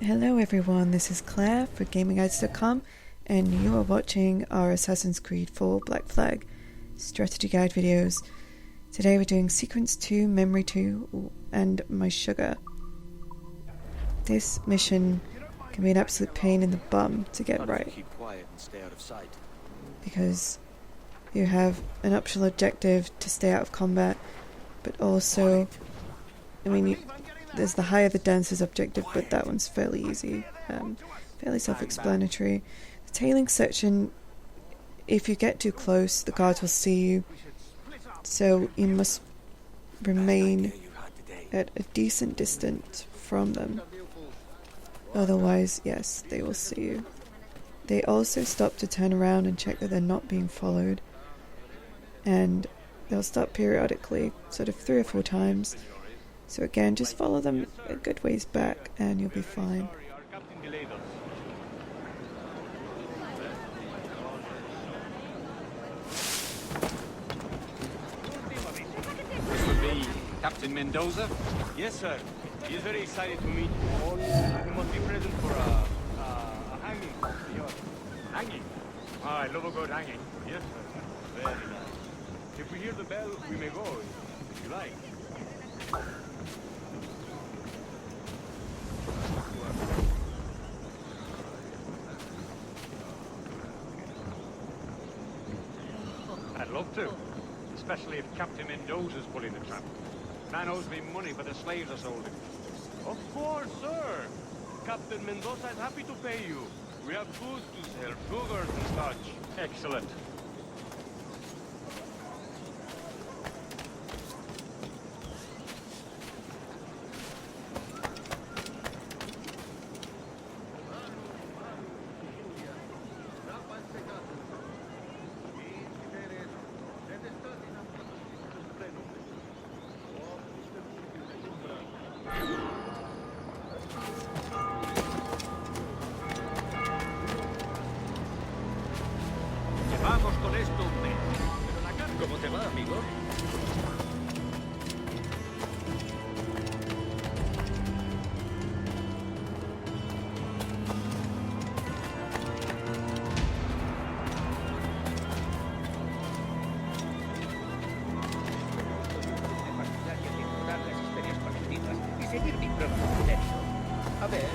Hello everyone, this is Claire for GamingGuides.com and you are watching our Assassin's Creed 4 Black Flag strategy guide videos. Today we're doing Sequence 2, Memory 2 and My Sugar. This mission can be an absolute pain in the bum to get right, because you have an optional objective to stay out of combat, but also, there's the higher the dancer's objective, but that one's fairly easy, fairly self-explanatory. The tailing section, if you get too close, the guards will see you, so you must remain at a decent distance from them. Otherwise, yes, they will see you. They also stop to turn around and check that they're not being followed, and they'll stop periodically, sort of 3 or 4 times. So again, just follow them a good ways back and you'll be fine. This would be Captain Mendoza? Yes, sir. He is very excited to meet you. He must be present for a hanging. Hanging? Oh, I love a good hanging. Yes, sir. Very nice. If we hear the bell, we may go, if you like. I'd love to. Especially if Captain Mendoza's pulling the trap. Man owes me money for the slaves I sold him. Of course, sir. Captain Mendoza is happy to pay you. We have goods to sell, sugars and such. Excellent. Vamos con esto un mes. ¿Cómo te va, amigo? Las historias colectivas y seguir mi prueba de criterio. A ver.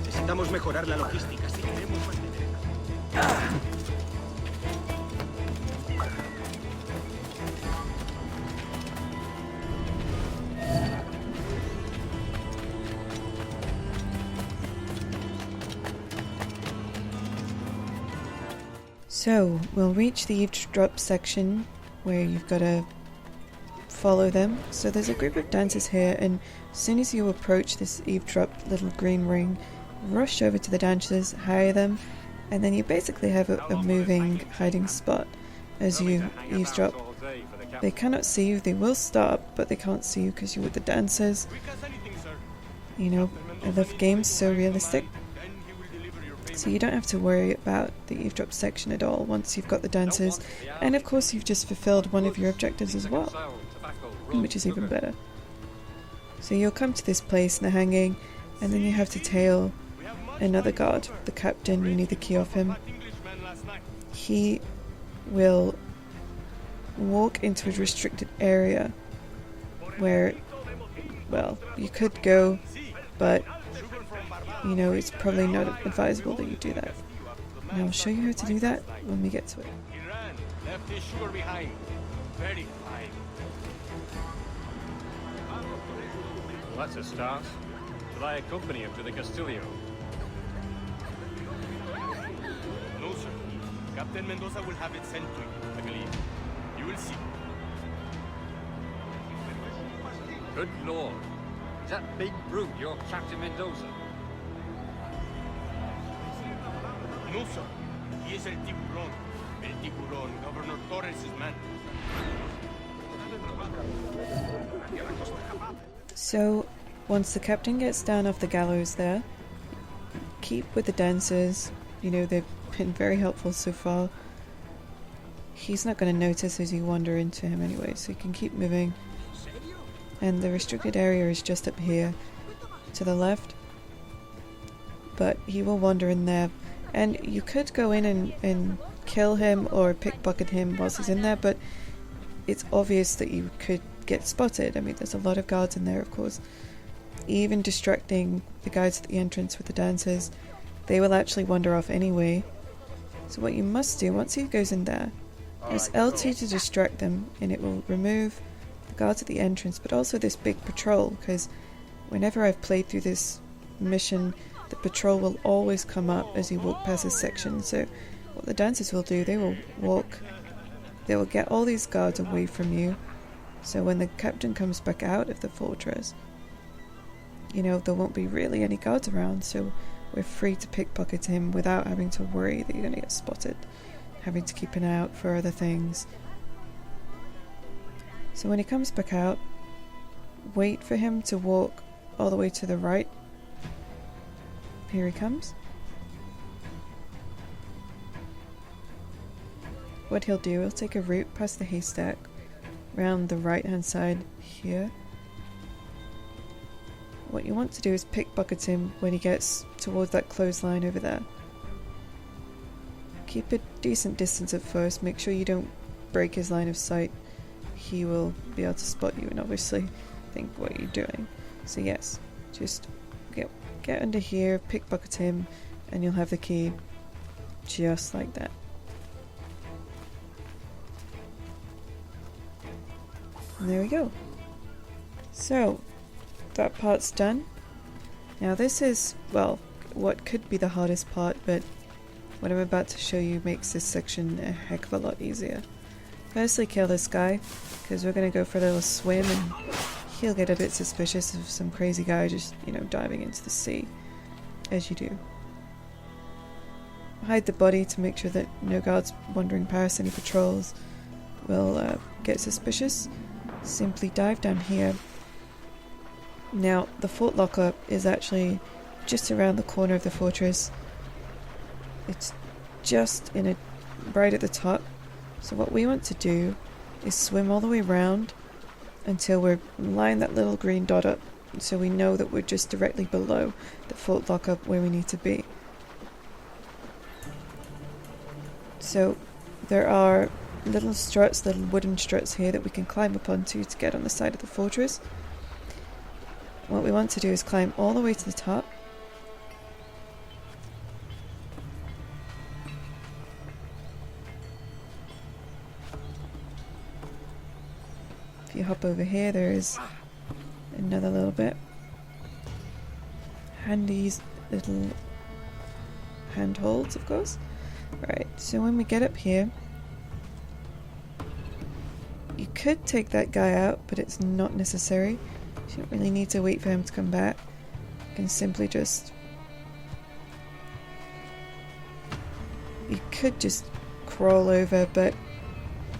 Necesitamos mejorar la logística si queremos mantener. So, we'll reach the eavesdrop section where you've got to follow them. So there's a group of dancers here, and as soon as you approach this eavesdrop little green ring, rush over to the dancers, hire them, and then you basically have a moving hiding spot as you eavesdrop. They cannot see you, they will stop, but they can't see you because you're with the dancers. You know, I love games so realistic. So you don't have to worry about the eavesdrop section at all once you've got the dancers, and of course you've just fulfilled one of your objectives as well, which is even better. So you'll come to this place in the hanging, and then you have to tail another guard, the captain. You need the key off him. He will walk into a restricted area where, well, you could go, but you know, it's probably not advisable that you do that. And I'll show you how to do that when we get to it. He ran, left his sugar behind. Very fine. Well, that's a start. Will I accompany him to the Castillo? No, sir. Captain Mendoza will have it sent to you, I believe. You will see. Good lord. Is that big brute your Captain Mendoza? No, sir. He is El Tiburon. El Tiburon, Governor Torres' man. So, once the captain gets down off the gallows there, keep with the dancers. You know, they've been very helpful so far. He's not going to notice as you wander into him anyway, so you can keep moving. And the restricted area is just up here to the left. But he will wander in there. And you could go in and kill him or pickpocket him whilst he's in there, but it's obvious that you could get spotted. I mean, there's a lot of guards in there, of course. Even distracting the guys at the entrance with the dancers, they will actually wander off anyway. So what you must do, once he goes in there, is LT to distract them, and it will remove the guards at the entrance, but also this big patrol, because whenever I've played through this mission, the patrol will always come up as you walk past this section. So what the dancers will do, they will get all these guards away from you, so when the captain comes back out of the fortress, you know, there won't be really any guards around, so we're free to pickpocket him without having to worry that you're going to get spotted, having to keep an eye out for other things. So when he comes back out, wait for him to walk all the way to the right. Here he comes. What he'll do, he'll take a route past the haystack, round the right hand side here. What you want to do is pickpocket him when he gets towards that clothesline over there. Keep a decent distance at first, make sure you don't break his line of sight. He will be able to spot you and obviously think what you're doing. So yes, just get under here, pickpocket him, and you'll have the key just like that. And there we go. So, that part's done. Now this is, well, what could be the hardest part, but what I'm about to show you makes this section a heck of a lot easier. Firstly, kill this guy, because we're going to go for a little swim, and he'll get a bit suspicious of some crazy guy just, you know, diving into the sea, as you do. Hide the body to make sure that no guards wandering past any patrols will get suspicious. Simply dive down here. Now, the fort locker is actually just around the corner of the fortress. It's just right at the top. So what we want to do is swim all the way around until we're line that little green dot up, so we know that we're just directly below the fort locker where we need to be. So there are little struts, little wooden struts here that we can climb up onto to get on the side of the fortress. What we want to do is climb all the way to the top. If you hop over here, there is another little bit. Handy little handholds, of course. Right, so when we get up here, you could take that guy out, but it's not necessary. You don't really need to wait for him to come back. You can simply just... You could just crawl over, but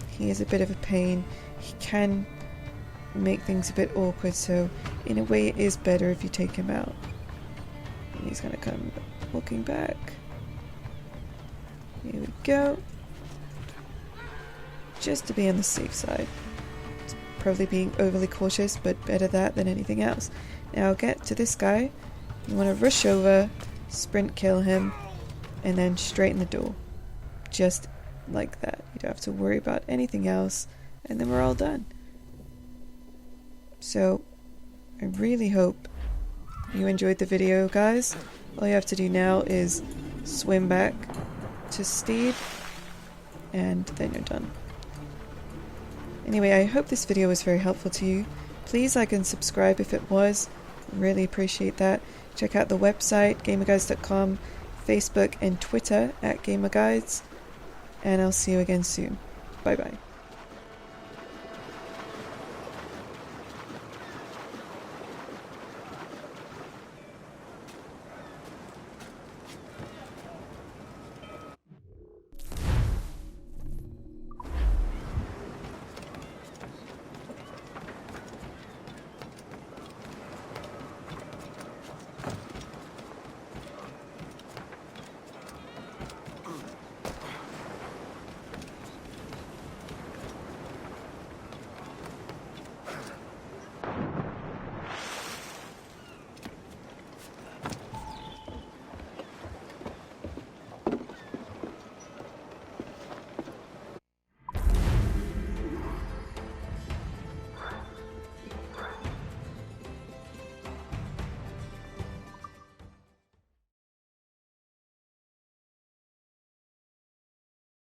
he is a bit of a pain. He can make things a bit awkward, so in a way it is better if you take him out. And he's gonna come walking back. Here we go. Just to be on the safe side. It's probably being overly cautious, but better that than anything else. Now get to this guy. You want to rush over, sprint kill him, and then straighten the door. Just like that. You don't have to worry about anything else, and then we're all done. So, I really hope you enjoyed the video, guys. All you have to do now is swim back to Steve, and then you're done. Anyway, I hope this video was very helpful to you. Please like and subscribe if it was. Really appreciate that. Check out the website, gamerguides.com, Facebook and Twitter @gamerguides, and I'll see you again soon. Bye bye.